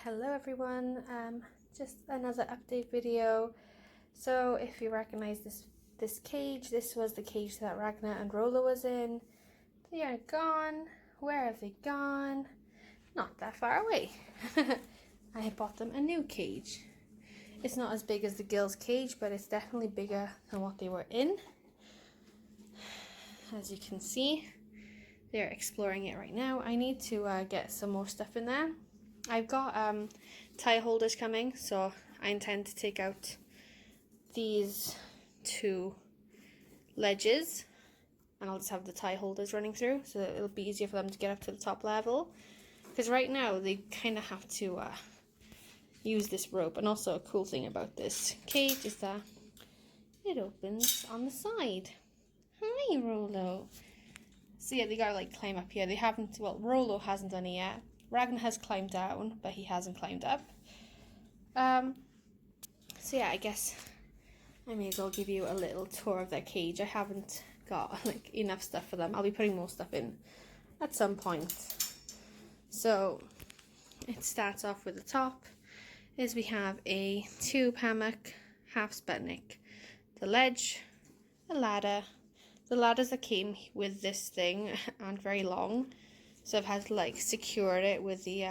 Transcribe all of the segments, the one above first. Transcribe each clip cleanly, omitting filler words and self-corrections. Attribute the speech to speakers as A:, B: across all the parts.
A: Hello everyone, just another update video. So if you recognize this cage, this was the cage that Ragna and Rolo was in. They are gone. Where have they gone? Not that far away. I had bought them a new cage. It's not as big as the girls' cage, but it's definitely bigger than what they were in. As you can see, they're exploring it right now. I need to get some more stuff in there. I've got tie holders coming, so I intend to take out these two ledges and I'll just have the tie holders running through, so that it'll be easier for them to get up to the top level, because right now they kind of have to use this rope. And also a cool thing about this cage is that it opens on the side. Hi Rolo. So yeah, they gotta like climb up here. They haven't, well, Rolo hasn't done it yet. Ragnar has climbed down, but he hasn't climbed up. So yeah, I guess I may as well give you a little tour of their cage. I haven't got like enough stuff for them. I'll be putting more stuff in at some point. So it starts off with the top is we have a tube hammock, half Sputnik, the ledge, the ladder. The ladders that came with this thing aren't very long, so I've had to like secure it with the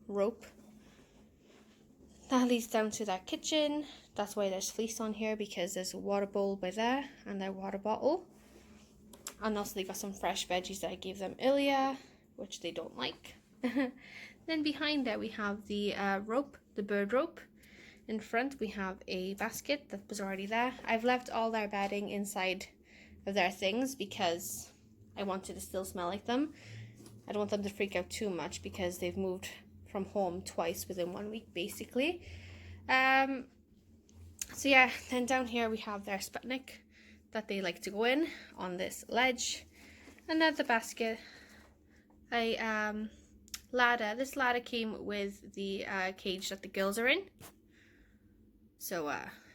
A: rope. That leads down to their kitchen. That's why there's fleece on here, because there's a water bowl by there and their water bottle. And also they got some fresh veggies that I gave them earlier, which they don't like. Then behind there we have the rope, the bird rope. In front we have a basket that was already there. I've left all their bedding inside of their things because I wanted to still smell like them. I don't want them to freak out too much because they've moved from home twice within 1 week, basically. So yeah, then down here we have their Sputnik that they like to go in on this ledge. And then the basket, a ladder. This ladder came with the cage that the girls are in. So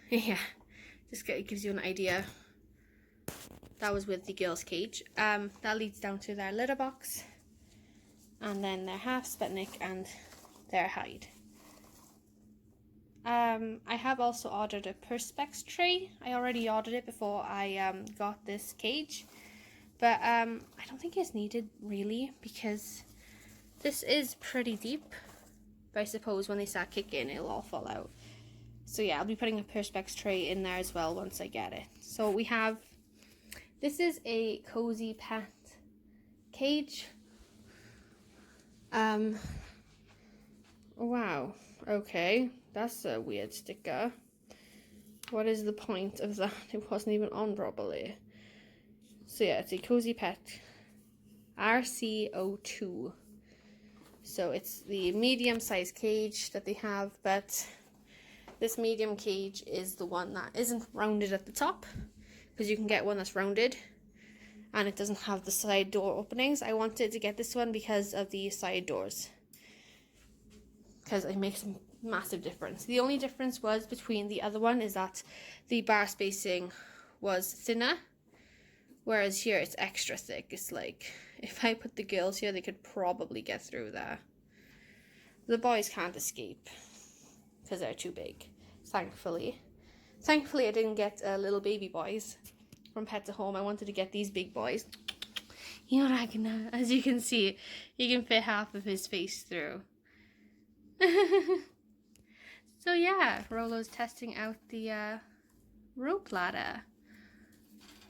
A: yeah, just gives you an idea. That was with the girls' cage. That leads down to their litter box, and then their half Sputnik and their hide. I have also ordered a Perspex tray. I already ordered it before I got this cage, but I don't think it's needed really, because this is pretty deep, but I suppose when they start kicking it'll all fall out. So yeah, I'll be putting a Perspex tray in there as well once I get it. So we have, this is a Cozypets cage. Wow, okay, that's a weird sticker. What is the point of that? It wasn't even on properly. So yeah, it's a Cozypets Rc02. So it's the medium-sized cage that they have, but this medium cage is the one that isn't rounded at the top, because you can get one that's rounded and it doesn't have the side door openings. I wanted to get this one because of the side doors, because it makes a massive difference. The only difference was between the other one is that the bar spacing was thinner, whereas here it's extra thick. It's like, if I put the girls here, they could probably get through there. The boys can't escape because they're too big, thankfully. Thankfully I didn't get little baby boys from Pet to Home. I wanted to get these big boys. You know, Ragnar, as you can see, you can fit half of his face through. So yeah, Rolo's testing out the rope ladder,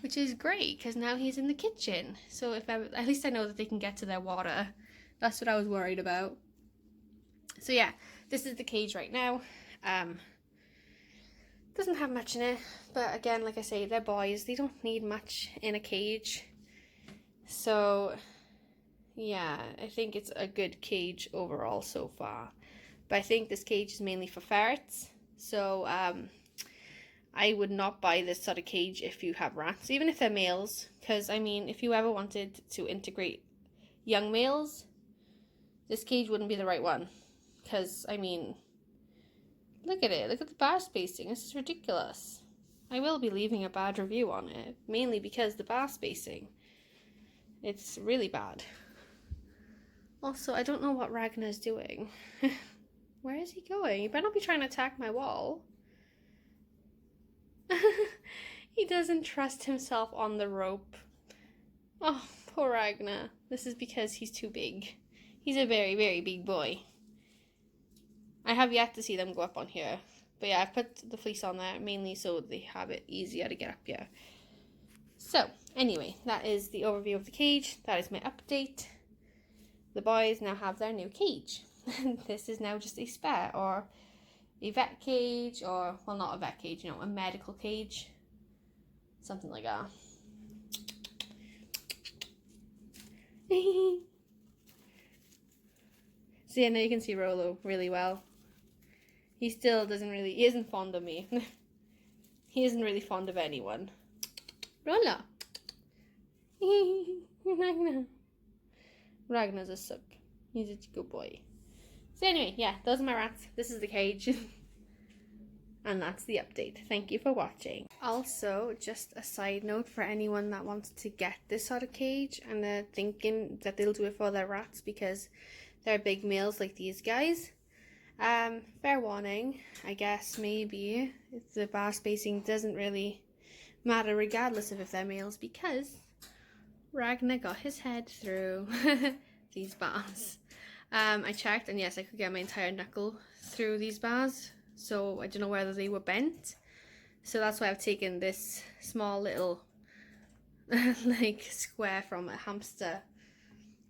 A: which is great because now he's in the kitchen. So if at least I know that they can get to their water. That's what I was worried about. So yeah, this is the cage right now. Doesn't have much in it, but again, like I say, they're boys. They don't need much in a cage. So yeah, I think it's a good cage overall so far. But I think this cage is mainly for ferrets. So I would not buy this sort of cage if you have rats, even if they're males. Because I mean, if you ever wanted to integrate young males, this cage wouldn't be the right one. Because I mean, look at it. Look at the bar spacing. This is ridiculous. I will be leaving a bad review on it, mainly because the bar spacing. It's really bad. Also, I don't know what Ragnar's doing. Where is he going? You better not be trying to attack my wall. He doesn't trust himself on the rope. Oh, poor Ragnar. This is because he's too big. He's a very, very big boy. I have yet to see them go up on here. But yeah, I've put the fleece on there mainly so they have it easier to get up here. So, anyway, that is the overview of the cage. That is my update. The boys now have their new cage. This is now just a spare or a vet cage, or, well, not a vet cage, you know, a medical cage. Something like that. So yeah, now you can see Rolo really well. He still he isn't fond of me. He isn't really fond of anyone. Rolo. Ragnar's a suck. He's a good boy. So anyway, yeah, those are my rats. This is the cage. And that's the update. Thank you for watching. Also, just a side note for anyone that wants to get this sort of cage and they're thinking that they'll do it for their rats because they're big males like these guys. Fair warning, I guess maybe the bar spacing doesn't really matter regardless of if they're males because Ragnar got his head through these bars. I checked and yes, I could get my entire knuckle through these bars, so I don't know whether they were bent. So that's why I've taken this small little like square from a hamster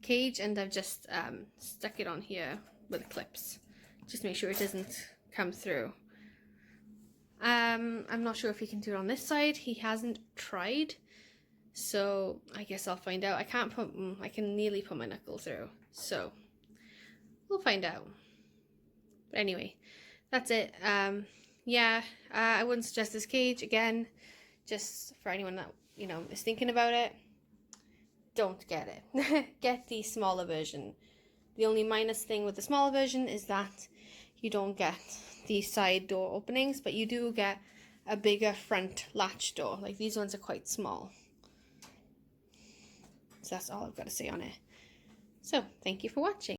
A: cage and I've just stuck it on here with clips. Just make sure it doesn't come through. I'm not sure if he can do it on this side. He hasn't tried. So I guess I'll find out. I can nearly put my knuckle through. So we'll find out. But anyway, that's it. Yeah, I wouldn't suggest this cage again. Just for anyone that, you know, is thinking about it, don't get it. Get the smaller version. The only minus thing with the smaller version is that you don't get the side door openings, but you do get a bigger front latch door. Like these ones are quite small. So that's all I've got to say on it. So thank you for watching.